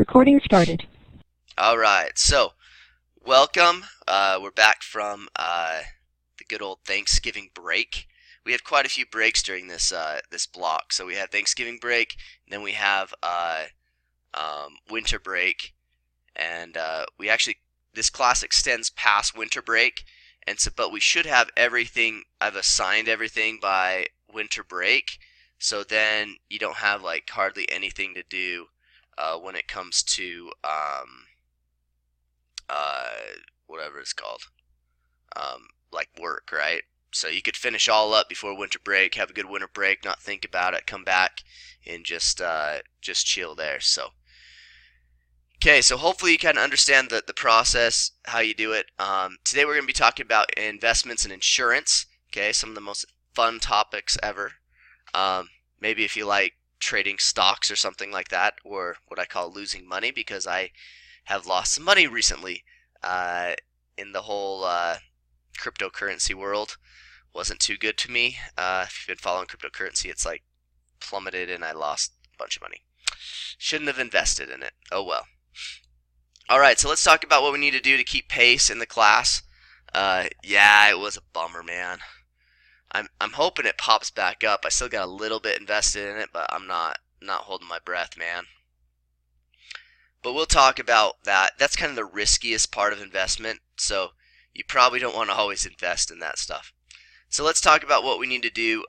Recording started. All right, so welcome. We're back from the good old Thanksgiving break. We had quite a few breaks during this block. So we had Thanksgiving break, and then we have winter break, and we actually this class extends past winter break, and so but we should have everything. I've assigned everything by winter break, so then you don't have like hardly anything to do when it comes to whatever it's called, like work, right? So you could finish all up before winter break, have a good winter break, not think about it, come back and just chill there. So okay, so hopefully you kind of understand the process, how you do it. Today we're going to be talking about investments and insurance. Okay, some of the most fun topics ever. Maybe if you like trading stocks or something like that, or what I call losing money, because I have lost some money recently in the whole cryptocurrency world. Wasn't too good to me. If you've been following cryptocurrency, it's like plummeted and I lost a bunch of money. Shouldn't have invested in it. Oh well. Alright, so let's talk about what we need to do to keep pace in the class. Yeah, it was a bummer, man. I'm hoping it pops back up. I still got a little bit invested in it, but I'm not holding my breath, man. But we'll talk about that. That's kind of the riskiest part of investment, so you probably don't want to always invest in that stuff. So let's talk about what we need to do.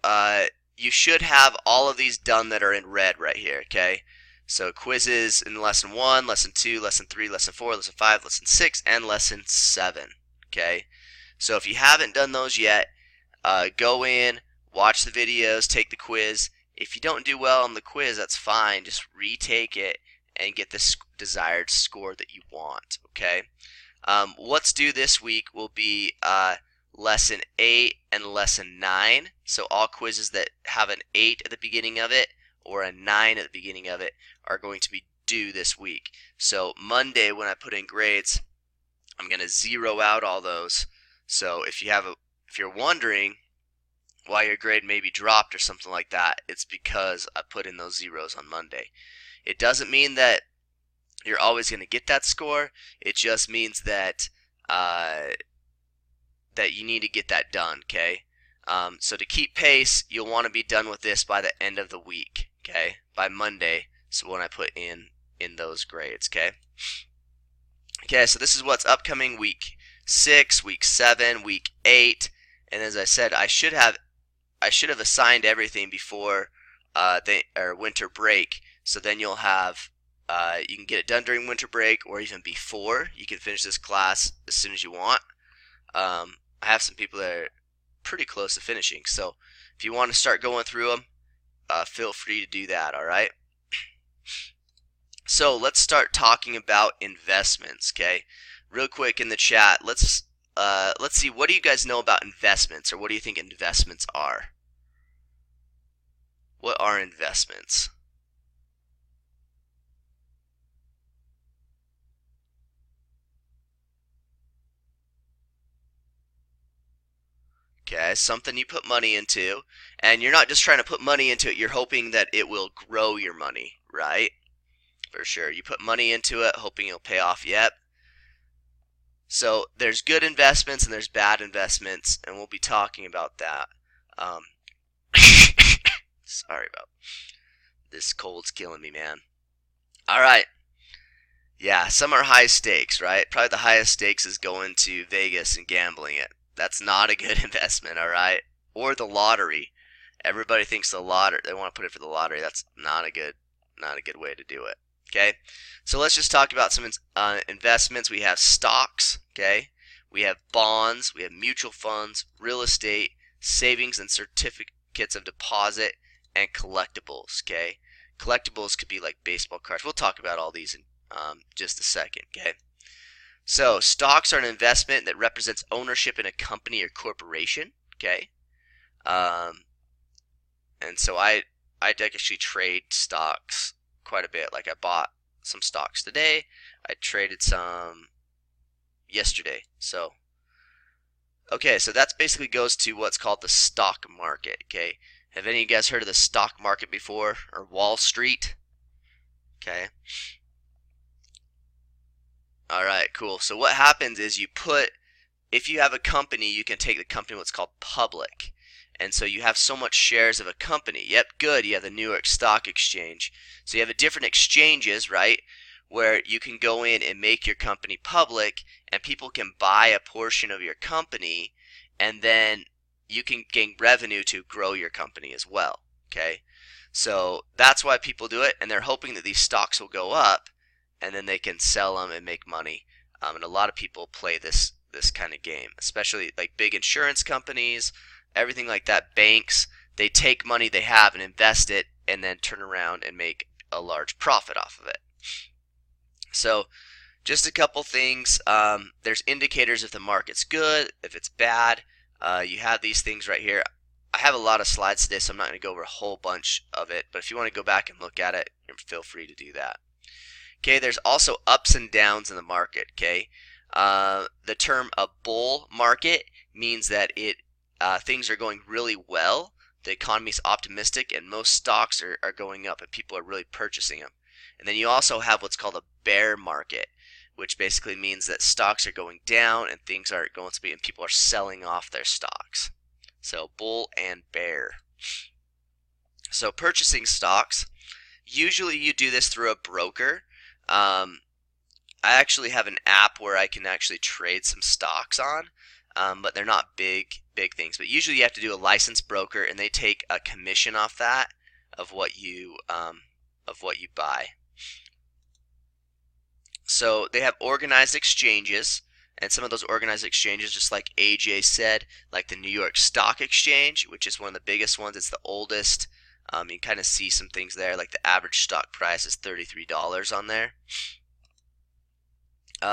You should have all of these done that are in red right here, okay? So quizzes in lesson 1, lesson 2, lesson 3, lesson 4, lesson 5, lesson 6, and lesson 7, okay? So if you haven't done those yet, go in, watch the videos, take the quiz. If you don't do well on the quiz, that's fine. Just retake it and get the desired score that you want, okay? What's due this week will be lesson 8 and lesson 9. So all quizzes that have an 8 at the beginning of it or a 9 at the beginning of it are going to be due this week. So Monday when I put in grades, I'm going to zero out all those. So if you're wondering why your grade may be dropped or something like that, it's because I put in those zeros on Monday. It doesn't mean that you're always going to get that score. It just means that that you need to get that done, okay? So to keep pace, you'll want to be done with this by the end of the week, okay? By Monday, so when I put in those grades, okay? Okay, so this is what's upcoming week 6, week 7, week 8, and as I said, I should have assigned everything before winter break, so then you'll have you can get it done during winter break or even before. You can finish this class as soon as you want. I have some people that are pretty close to finishing, so if you want to start going through them, feel free to do that, alright? So let's start talking about investments, okay? Real quick in the chat, let's see, what do you guys know about investments, or what do you think investments are? What are investments? Okay, something you put money into, and you're not just trying to put money into it, you're hoping that it will grow your money, right? For sure. You put money into it, hoping it'll pay off. Yep. So there's good investments and there's bad investments, and we'll be talking about that. Sorry about this cold's killing me, man. Alright. Yeah, some are high stakes, right? Probably the highest stakes is going to Vegas and gambling it. That's not a good investment, alright? Or the lottery. Everybody thinks the lottery, they want to put it for the lottery. That's not a good way to do it. Okay? So let's just talk about some investments. We have stocks, okay? We have bonds, we have mutual funds, real estate, savings and certificates of deposit, and collectibles, okay? Collectibles could be like baseball cards. We'll talk about all these in just a second, okay? So stocks are an investment that represents ownership in a company or corporation, okay? And so I actually trade stocks quite a bit. Like I bought some stocks today. I traded some yesterday. So okay, so that basically goes to what's called the stock market, okay? Have any of you guys heard of the stock market before, or Wall Street? Okay. All right, cool. So what happens is if you have a company, you can take the company what's called public. And so you have so much shares of a company. Yep, good. You have the New York Stock Exchange. So you have a different exchanges, right, where you can go in and make your company public, and people can buy a portion of your company, and then you can gain revenue to grow your company as well. Okay, so that's why people do it, and they're hoping that these stocks will go up, and then they can sell them and make money. And a lot of people play this kind of game, especially like big insurance companies, everything like that, banks. They take money they have and invest it, and then turn around and make a large profit off of it. So just a couple things. There's indicators if the market's good, if it's bad. You have these things right here. I have a lot of slides today, so I'm not going to go over a whole bunch of it, but if you want to go back and look at it, feel free to do that. Okay, there's also ups and downs in the market. Okay, the term a bull market means that things are going really well. The economy's optimistic, and most stocks are going up, and people are really purchasing them. And then you also have what's called a bear market, which basically means that stocks are going down and things aren't going to be, and people are selling off their stocks. So bull and bear. So purchasing stocks, usually you do this through a broker. I actually have an app where I can actually trade some stocks on, but they're not big things. But usually you have to do a licensed broker, and they take a commission off that of what you buy. So they have organized exchanges, and some of those organized exchanges, just like AJ said, like the New York Stock Exchange, which is one of the biggest ones. It's the oldest. You can kind of see some things there, like the average stock price is $33 on there.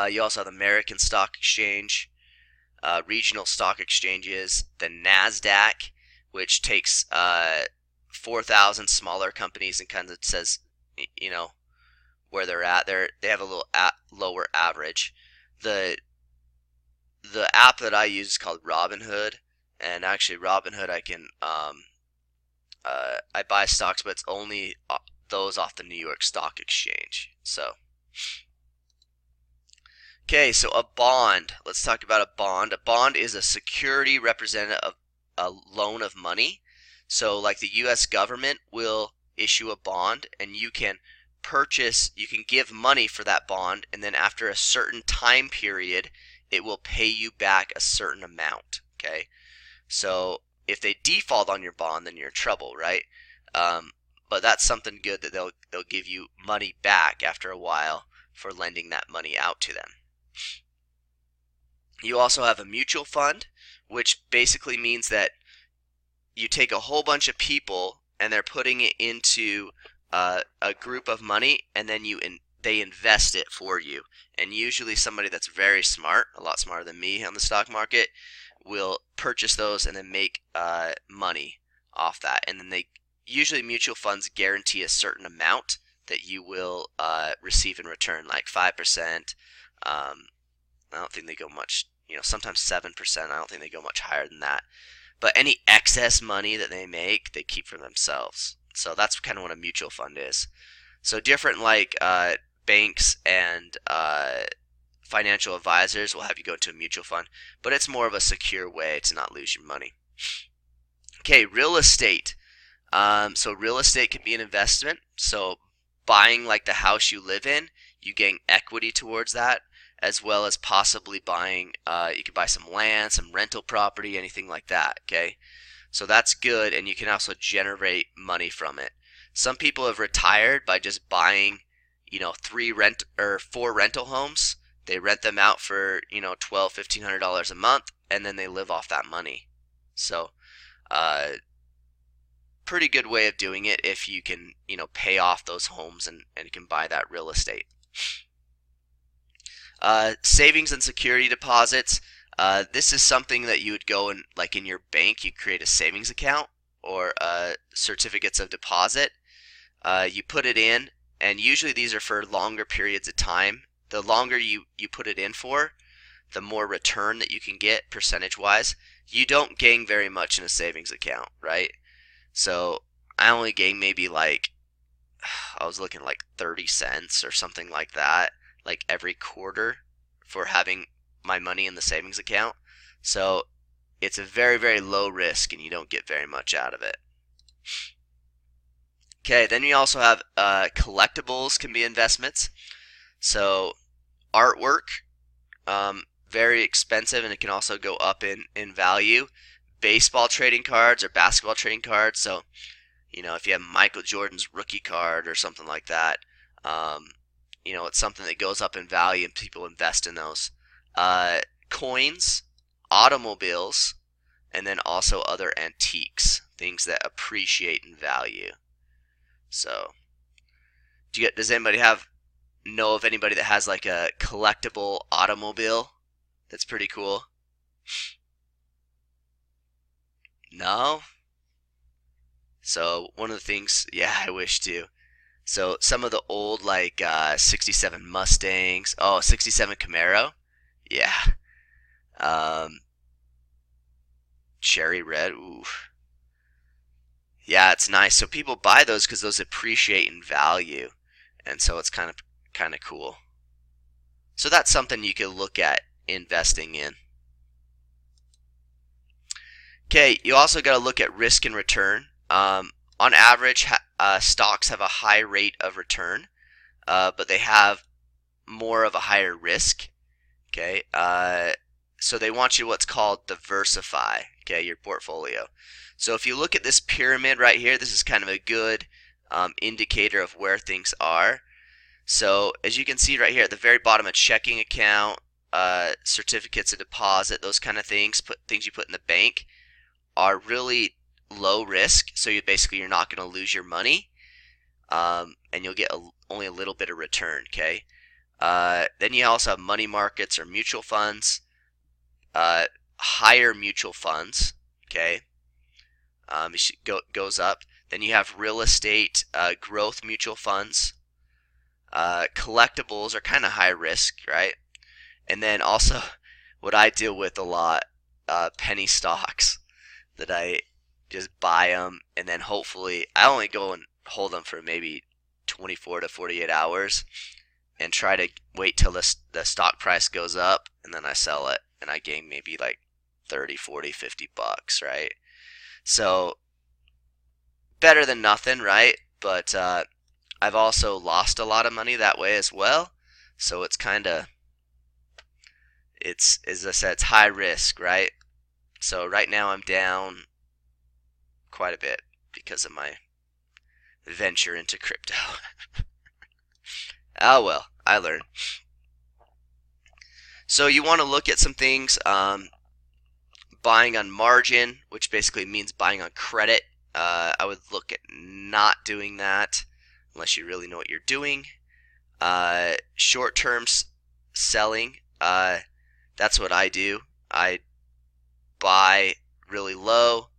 You also have the American Stock Exchange, regional stock exchanges, the NASDAQ, which takes 4,000 smaller companies and kind of says, you know, where they're at. They have a little lower average. The app that I use is called Robinhood, and actually Robinhood I can I buy stocks, but it's only those off the New York Stock Exchange. So okay, so a bond. Let's talk about a bond. A bond is a security representing a loan of money. So like the U.S. government will issue a bond, and you can give money for that bond, and then after a certain time period, it will pay you back a certain amount. Okay, so if they default on your bond, then you're in trouble, right? But that's something good that they'll give you money back after a while for lending that money out to them. You also have a mutual fund, which basically means that you take a whole bunch of people and they're putting it into a group of money, and then they invest it for you. And usually somebody that's very smart, a lot smarter than me on the stock market, will purchase those and then make money off that. And then usually mutual funds guarantee a certain amount that you will receive in return, like 5%. I don't think they go much, sometimes 7%. I don't think they go much higher than that. But any excess money that they make, they keep for themselves. So that's kind of what a mutual fund is. So different like banks and financial advisors will have you go into a mutual fund, but it's more of a secure way to not lose your money. Okay, real estate. So real estate can be an investment. So buying like the house you live in, you gain equity towards that, as well as possibly buying, you can buy some land, some rental property, anything like that. Okay, so that's good, and you can also generate money from it. Some people have retired by just buying, 4 rental homes. They rent them out for, $1,200-$1,500 a month, and then they live off that money. So, pretty good way of doing it if you can, pay off those homes and you can buy that real estate. Savings and security deposits. This is something that you would go and, like in your bank, you create a savings account or certificates of deposit. You put it in, and usually these are for longer periods of time. The longer you put it in for, the more return that you can get percentage-wise. You don't gain very much in a savings account, right? So I only gain maybe like, I was looking like 30 cents or something like that, like every quarter. for having my money in the savings account. So it's a very, very low risk, and you don't get very much out of it. Okay, then you also have collectibles can be investments. So artwork, very expensive, and it can also go up in value. Baseball trading cards or basketball trading cards. So, if you have Michael Jordan's rookie card or something like that, it's something that goes up in value, and people invest in those. Coins, automobiles, and then also other antiques, things that appreciate in value. So, does anybody know of anybody that has like a collectible automobile that's pretty cool? No? So one of the things, yeah, I wish too. So some of the old like 67 Mustangs, 67 Camaro, yeah. Cherry red, ooh. Yeah, it's nice. So people buy those because those appreciate in value, and so it's kind of cool. So that's something you could look at investing in. Okay, you also got to look at risk and return. On average, stocks have a high rate of return, but they have more of a higher risk. Okay, so they want you to what's called diversify. Okay, your portfolio. So if you look at this pyramid right here, this is kind of a good indicator of where things are. So as you can see right here at the very bottom, a checking account, certificates of deposit, those kind of things, things you put in the bank, are really low risk. So you're not going to lose your money, and you'll get only a little bit of return. Okay. Then you also have money markets or mutual funds, higher mutual funds. Okay. It goes up. Then you have real estate, growth mutual funds. Collectibles are kind of high risk, right? And then also what I deal with a lot, penny stocks, that I just buy them, and then hopefully I only go and hold them for maybe 24 to 48 hours and try to wait till the stock price goes up, and then I sell it, and I gain maybe like 30, 40, 50 bucks, right? So better than nothing, right? But I've also lost a lot of money that way as well. So it's as I said, it's high risk, right? So right now I'm down quite a bit because of my venture into crypto. Oh well, I learned. So you want to look at some things, buying on margin, which basically means buying on credit. I would look at not doing that unless you really know what you're doing. Short-term selling, that's what I do. I buy really low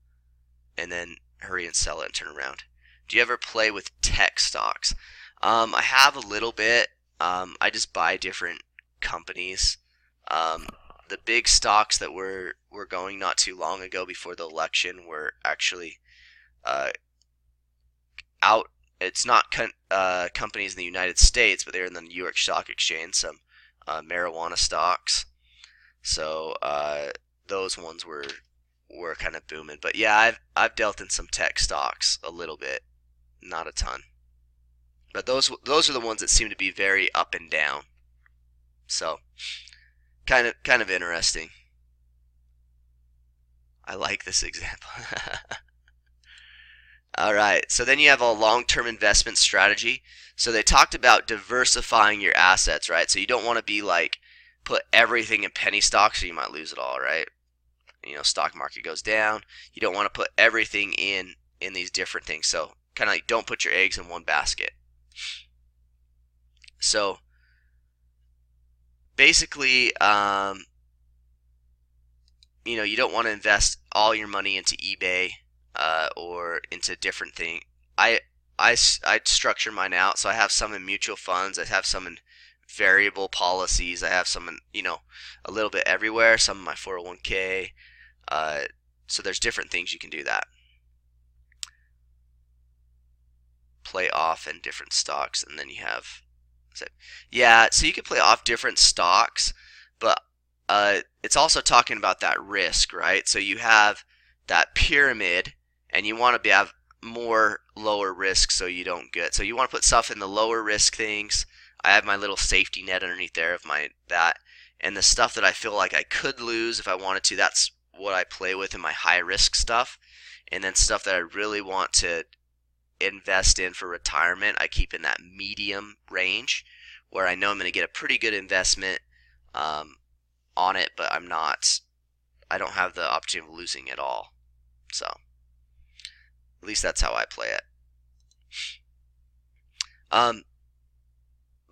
and then hurry and sell it and turn around. Do you ever play with tech stocks? I have a little bit. I just buy different companies. The big stocks that were going not too long ago before the election were actually out. It's not companies in the United States, but they're in the New York Stock Exchange. Some marijuana stocks. So those ones were kind of booming. But yeah, I've dealt in some tech stocks a little bit, not a ton. But those are the ones that seem to be very up and down. So kind of interesting. I like this example. All right, so then you have a long-term investment strategy. So they talked about diversifying your assets, right? So you don't want to be like put everything in penny stocks, or you might lose it all, right? Stock market goes down. You don't want to put everything in these different things. So kind of like don't put your eggs in one basket. So basically, you don't want to invest all your money into eBay or into different things. I structure mine out, so I have some in mutual funds. I have some in variable policies. I have some in, a little bit everywhere. Some in my 401k. So there's different things you can do that. Play off in different stocks, and then you have, yeah, so you can play off different stocks, But it's also talking about that risk, right? So you have that pyramid, and you want to have more lower risk so you don't get. So you want to put stuff in the lower risk things. I have my little safety net underneath there of my that, and the stuff that I feel like I could lose if I wanted to. That's what I play with in my high risk stuff, and then stuff that I really want to invest in for retirement, I keep in that medium range where I know I'm going to get a pretty good investment on it, but I don't have the opportunity of losing it all. So at least that's how I play it.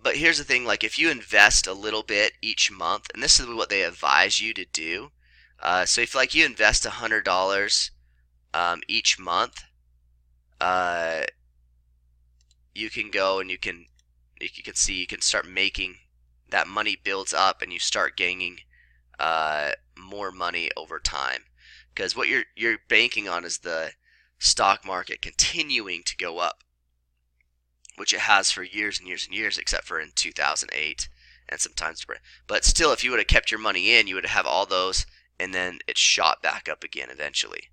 But here's the thing, like if you invest a little bit each month, and this is what they advise you to do. So if like you invest $100 each month, you can go and you can see you can start making that money builds up, and you start gaining more money over time, because what you're banking on is the stock market continuing to go up, which it has for years and years and years, except for in 2008 and sometimes. But still, if you would have kept your money in, you would have all those, and then it shot back up again eventually.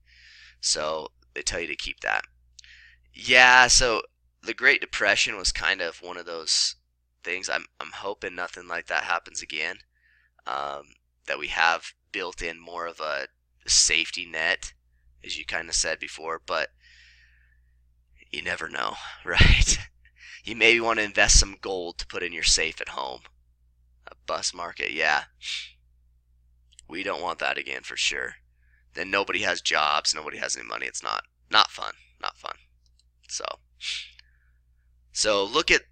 So they tell you to keep that. Yeah, so the Great Depression was kind of one of those things. I'm hoping nothing like that happens again. That we have built in more of a safety net, as you kind of said before, but you never know, right? You maybe want to invest some gold to put in your safe at home. A bus market, yeah. We don't want that again for sure. Then nobody has jobs, nobody has any money. It's not fun, not fun. So look at,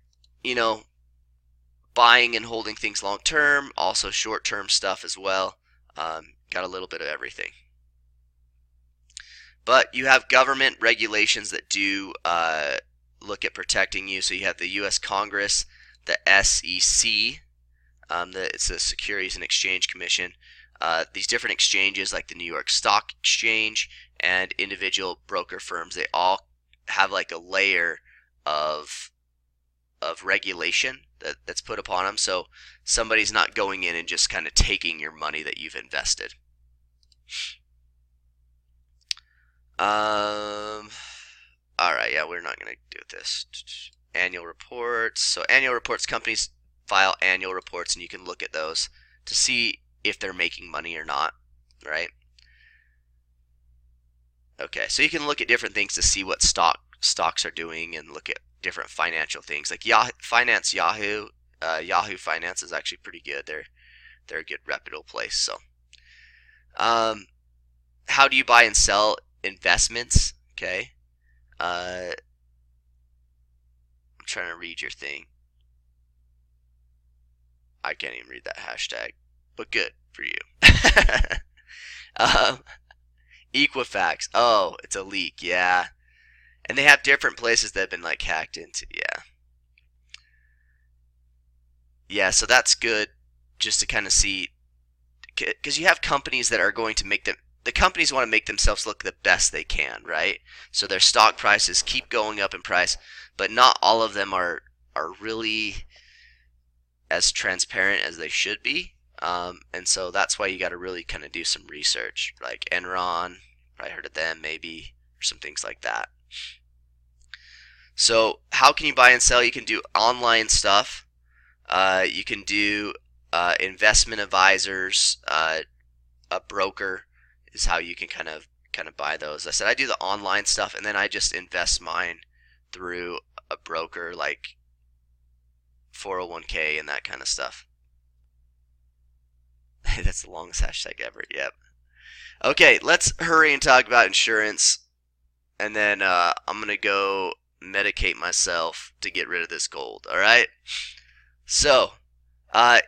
buying and holding things long term, also short term stuff as well. Got a little bit of everything. But you have government regulations that do look at protecting you. So you have the U.S. Congress, the SEC, it's the Securities and Exchange Commission. These different exchanges like the New York Stock Exchange and individual broker firms, they all have like a layer of regulation that's put upon them, so somebody's not going in and just kind of taking your money that you've invested. Alright, yeah, we're not going to do this. Annual reports. So annual reports, companies file annual reports, and you can look at those to see if they're making money or not, right? Okay, so you can look at different things to see what stocks are doing, and look at different financial things like Yahoo Finance. Yahoo Finance is actually pretty good. They're a good reputable place. So, how do you buy and sell investments? Okay, I'm trying to read your thing. I can't even read that hashtag, but good for you. Equifax. Oh, it's a leak. Yeah. And they have different places that have been like hacked into. Yeah. Yeah, so that's good just to kind of see, because you have companies that are going to make the companies want to make themselves look the best they can, right? So their stock prices keep going up in price, but not all of them are really as transparent as they should be. And so that's why you got to really kind of do some research, like Enron, probably heard of them maybe, or some things like that. So how can you buy and sell? You can do online stuff. You can do investment advisors. A broker is how you can kind of buy those. I said I do the online stuff, and then I just invest mine through a broker like 401k and that kind of stuff. That's the longest hashtag ever. Yep. Okay, let's hurry and talk about insurance, and then I'm gonna go medicate myself to get rid of this gold. All right. So,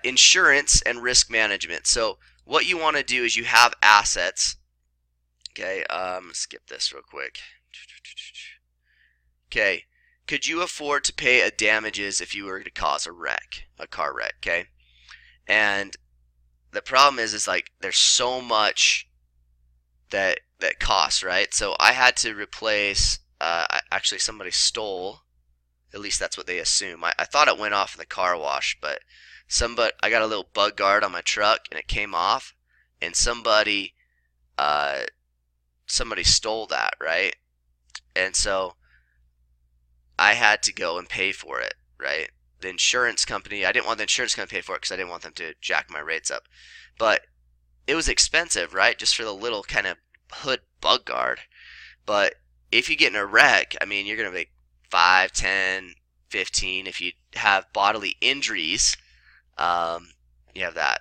insurance and risk management. So, what you want to do is you have assets. Okay. Skip this real quick. Okay. Could you afford to pay a damages if you were to cause a car wreck? Okay. And the problem is like there's so much that costs, right? So I had to replace. Actually, somebody stole. At least that's what they assume. I thought it went off in the car wash, but I got a little bug guard on my truck and it came off, and uh, somebody stole that, right? And so I had to go and pay for it, right? The insurance company, I didn't want the insurance company to pay for it because I didn't want them to jack my rates up. But it was expensive, right? Just for the little kind of hood bug guard. But if you get in a wreck, I mean, you're going to make 5, 10, 15. If you have bodily injuries, you have that.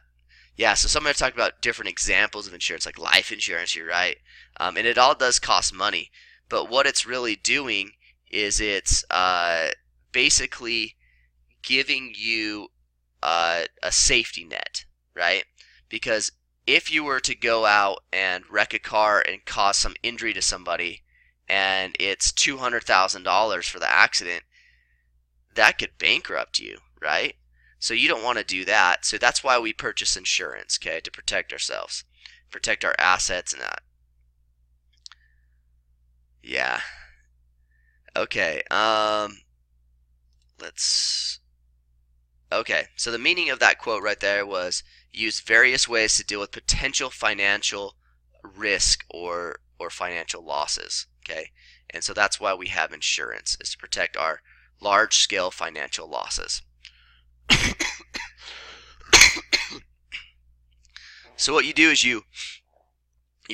Yeah, so somebody talked about different examples of insurance, like life insurance, you're right. And it all does cost money. But what it's really doing is it's basically giving you a safety net, right? Because if you were to go out and wreck a car and cause some injury to somebody, and it's $200,000 for the accident, that could bankrupt you, right? So you don't want to do that. So that's why we purchase insurance, okay, to protect ourselves, protect our assets and that. Yeah. Okay. Okay. So the meaning of that quote right there was use various ways to deal with potential financial risk or financial losses, okay? And so that's why we have insurance, is to protect our large-scale financial losses. So what you do is you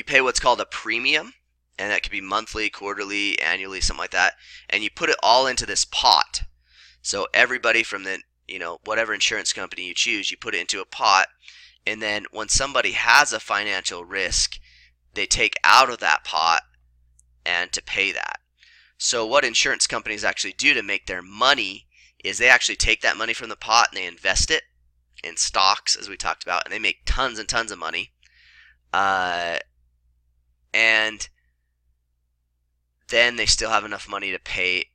pay what's called a premium, and that could be monthly, quarterly, annually, something like that, and you put it all into this pot. So everybody from the, whatever insurance company you choose, you put it into a pot, and then when somebody has a financial risk, they take out of that pot and to pay that. So what insurance companies actually do to make their money is they actually take that money from the pot and they invest it in stocks, as we talked about, and they make tons and tons of money. And then they still have enough money to pay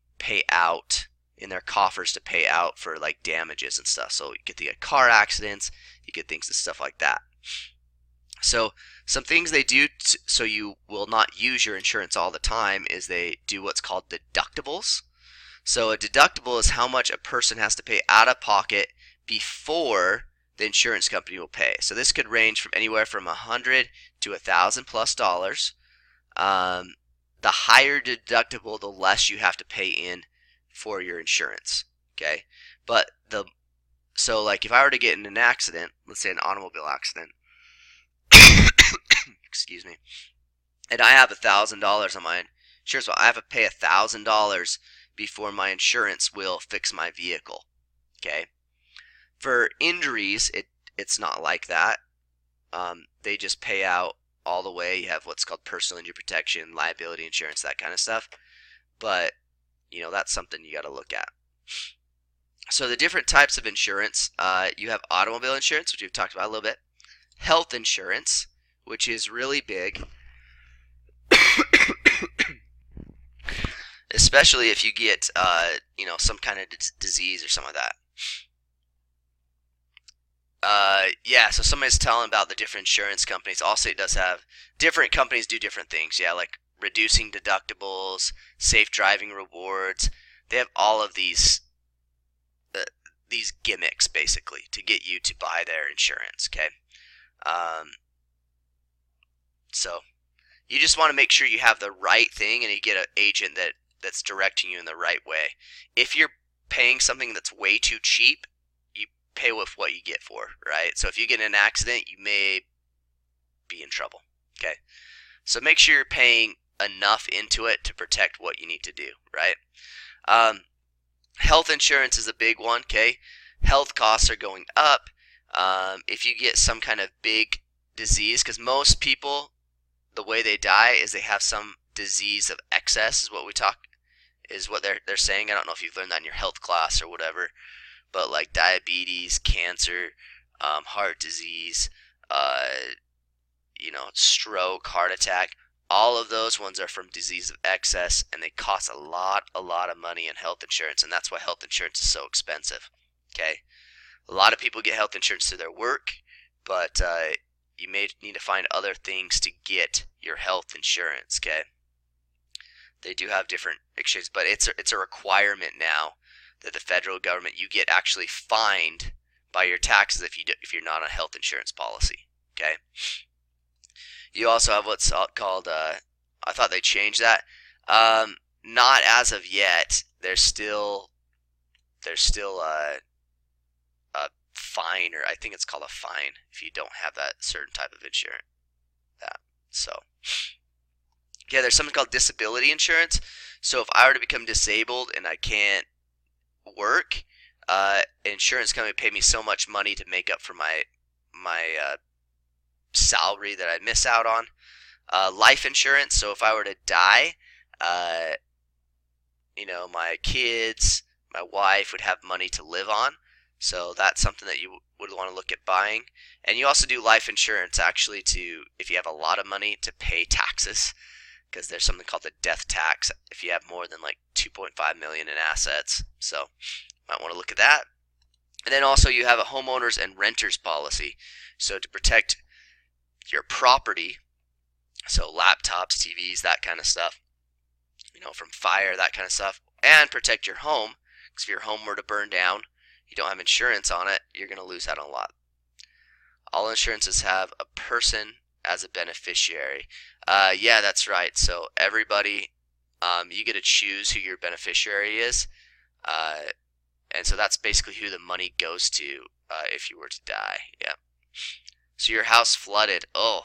out in their coffers to pay out for like damages and stuff. So you get to get car accidents, you get things and stuff like that. So some things they do so you will not use your insurance all the time is they do what's called deductibles. So a deductible is how much a person has to pay out of pocket before the insurance company will pay. So this could range from anywhere from $100 to $1,000+. The higher deductible, the less you have to pay in for your insurance. Okay, but so like if I were to get in an accident, let's say an automobile accident, excuse me, and I have $1,000 on my insurance, well, I have to pay $1,000 before my insurance will fix my vehicle. Okay, for injuries, it's not like that. They just pay out all the way. You have what's called personal injury protection, liability insurance, that kind of stuff. But that's something you got to look at. So the different types of insurance, you have automobile insurance, which we've talked about a little bit. Health insurance, which is really big, especially if you get some kind of disease or something like that. Yeah, so somebody's telling about the different insurance companies. Allstate does have different companies do different things. Yeah, like reducing deductibles, safe driving rewards. They have all of these gimmicks basically to get you to buy their insurance. Okay, so you just want to make sure you have the right thing and you get an agent that's directing you in the right way. If you're paying something that's way too cheap, you pay with what you get for, right? So if you get in an accident, you may be in trouble. Okay, so make sure you're paying enough into it to protect what you need to do, right? Health insurance is a big one. Okay, health costs are going up. If you get some kind of big disease, because most people, the way they die is they have some disease of excess, is what they're saying. I don't know if you've learned that in your health class or whatever, but like diabetes, cancer, heart disease, stroke, heart attack. All of those ones are from disease of excess, and they cost a lot of money in health insurance, and that's why health insurance is so expensive. Okay, a lot of people get health insurance through their work, but you may need to find other things to get your health insurance. Okay, they do have different exchanges, but it's a requirement now that the federal government, you get actually fined by your taxes if you're not on a health insurance policy. Okay. You also have what's called I thought they changed that. Not as of yet. There's still a fine, or I think it's called a fine if you don't have that certain type of insurance. So yeah, there's something called disability insurance. So if I were to become disabled and I can't work, insurance company pay me so much money to make up for my salary that I miss out on. Life insurance. So if I were to die, my kids, my wife would have money to live on. So that's something that you would want to look at buying. And you also do life insurance actually if you have a lot of money, to pay taxes, because there's something called the death tax if you have more than like 2.5 million in assets. So you might want to look at that. And then also you have a homeowners and renters policy. So to protect your property, so laptops, TVs, that kind of stuff, from fire, that kind of stuff, and protect your home, because if your home were to burn down, you don't have insurance on it, you're going to lose out on a lot. All insurances have a person as a beneficiary. Yeah, that's right. So everybody, you get to choose who your beneficiary is. And so that's basically who the money goes to if you were to die. Yeah. So your house flooded. Oh.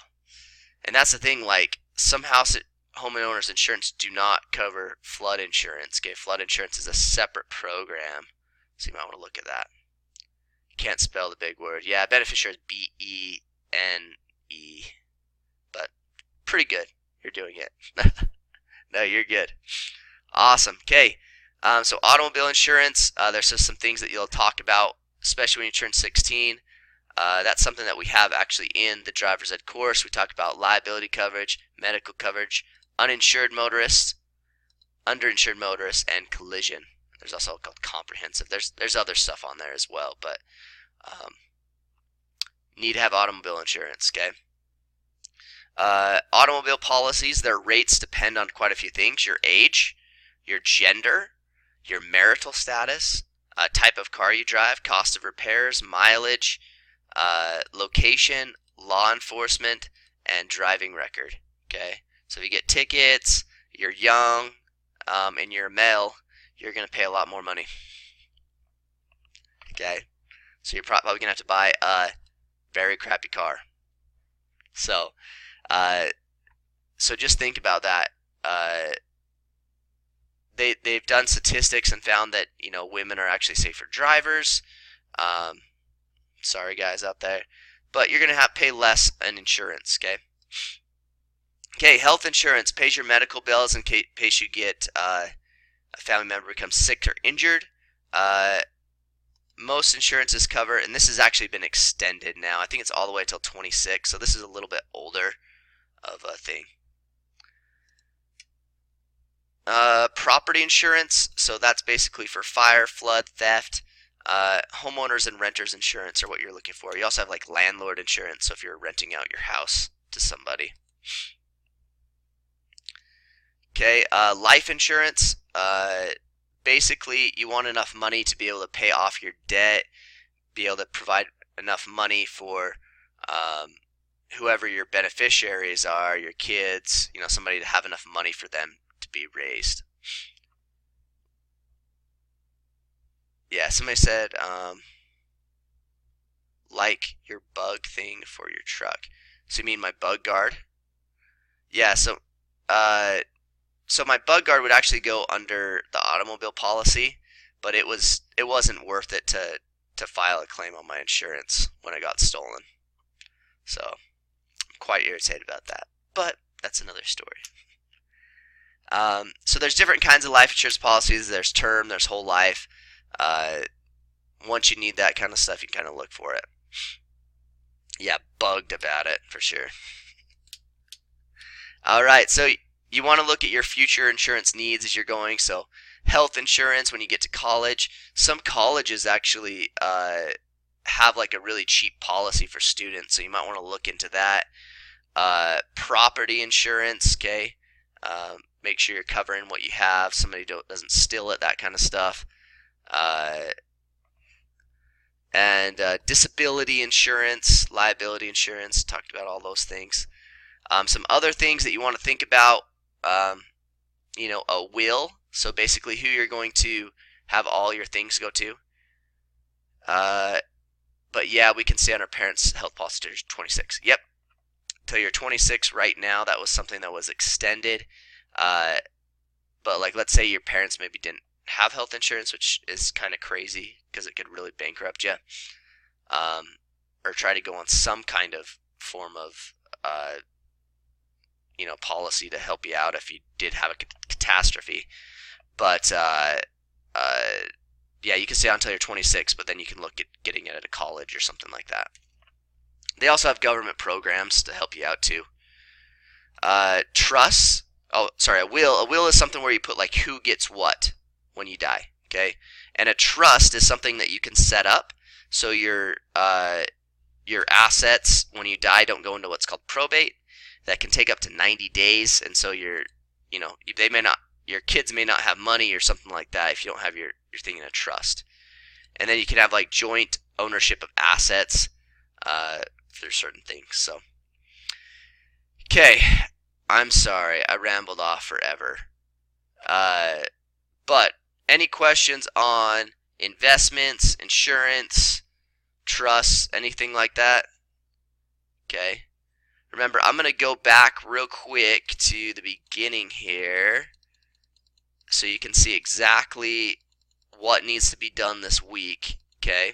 And that's the thing, like some homeowners insurance do not cover flood insurance. Okay, flood insurance is a separate program. So you might want to look at that. Can't spell the big word. Yeah, beneficiary is BENE. But pretty good. You're doing it. No, you're good. Awesome. Okay. So automobile insurance, there's just some things that you'll talk about, especially when you turn 16. That's something that we have actually in the driver's ed course. We talk about liability coverage, medical coverage, uninsured motorists, underinsured motorists, and collision. There's also called comprehensive. There's other stuff on there as well, but need to have automobile insurance. Okay. Automobile policies, their rates depend on quite a few things: your age, your gender, your marital status, type of car you drive, cost of repairs, mileage, location, law enforcement, and driving record. Okay, so if you get tickets, you're young, and you're a male, you're going to pay a lot more money. Okay, so you're probably going to have to buy a very crappy car. So just think about that. They've done statistics and found that women are actually safer drivers. Sorry guys out there, but you're gonna have to pay less in insurance. Okay, health insurance pays your medical bills in case you get a family member becomes sick or injured. Most insurances cover, and this has actually been extended now. I think it's all the way till 26, so this is a little bit older of a thing. Property insurance, so that's basically for fire, flood, theft. Homeowners and renters insurance are what you're looking for. You also have like landlord insurance, so if you're renting out your house to somebody. Okay, life insurance. Basically, you want enough money to be able to pay off your debt, be able to provide enough money for whoever your beneficiaries are, your kids, somebody to have enough money for them to be raised. Yeah, somebody said, like your bug thing for your truck. So you mean my bug guard? Yeah, so my bug guard would actually go under the automobile policy, but it wasn't worth it to file a claim on my insurance when it got stolen. So I'm quite irritated about that, but that's another story. So there's different kinds of life insurance policies. There's term, there's whole life. Once you need that kind of stuff, you can kind of look for it. Yeah, bugged about it for sure. All right, so you want to look at your future insurance needs as you're going. So health insurance when you get to college. Some colleges actually have like a really cheap policy for students, so you might want to look into that. Property insurance, okay. Make sure you're covering what you have. Somebody doesn't steal it, that kind of stuff. and disability insurance, liability insurance. Talked about all those things. Some other things that you want to think about, a will. So basically who you're going to have all your things go to. But yeah, we can stay on our parents' health policy till you're 26. Yep, till you're 26 right now. That was something that was extended. But like, let's say your parents maybe didn't have health insurance, which is kind of crazy because it could really bankrupt you. Or try to go on some kind of form of policy to help you out if you did have a catastrophe. But yeah, you can stay on until you're 26, but then you can look at getting it at a college or something like that. They also have government programs to help you out too. Trusts. Oh, sorry, a will. A will is something where you put like who gets what when you die. Okay, and a trust is something that you can set up so your assets when you die don't go into what's called probate. That can take up to 90 days, and so your kids may not have money or something like that if you don't have your thing in a trust. And then you can have like joint ownership of assets through certain things. So, okay, I'm sorry I rambled off forever. But any questions on investments, insurance, trusts, anything like that? Okay. Remember, I'm going to go back real quick to the beginning here so you can see exactly what needs to be done this week, okay?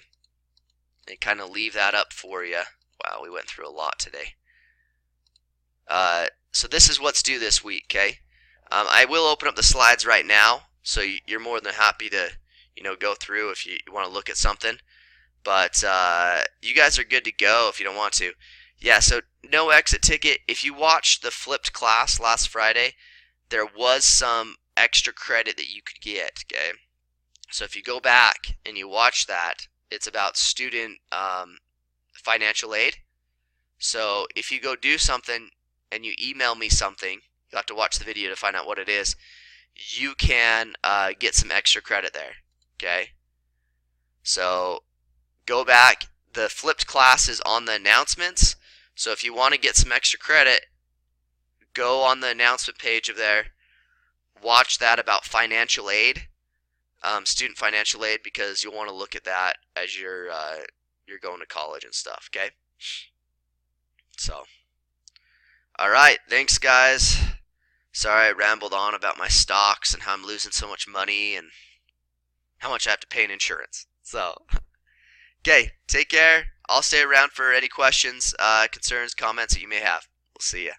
And kind of leave that up for you. Wow, we went through a lot today. So this is what's due this week, okay? I will open up the slides right now, so you're more than happy to, go through if you want to look at something. But you guys are good to go if you don't want to. Yeah, so no exit ticket. If you watched the flipped class last Friday, there was some extra credit that you could get, okay? So if you go back and you watch that, it's about student financial aid. So if you go do something and you email me something, you have to watch the video to find out what it is, you can get some extra credit there, okay? So go back. The flipped class is on the announcements. So if you want to get some extra credit, go on the announcement page of there, watch that about financial aid, student financial aid, because you'll want to look at that as you're going to college and stuff, okay? So, all right, thanks guys. Sorry I rambled on about my stocks and how I'm losing so much money and how much I have to pay in insurance. So, okay, take care. I'll stay around for any questions, concerns, comments that you may have. We'll see ya.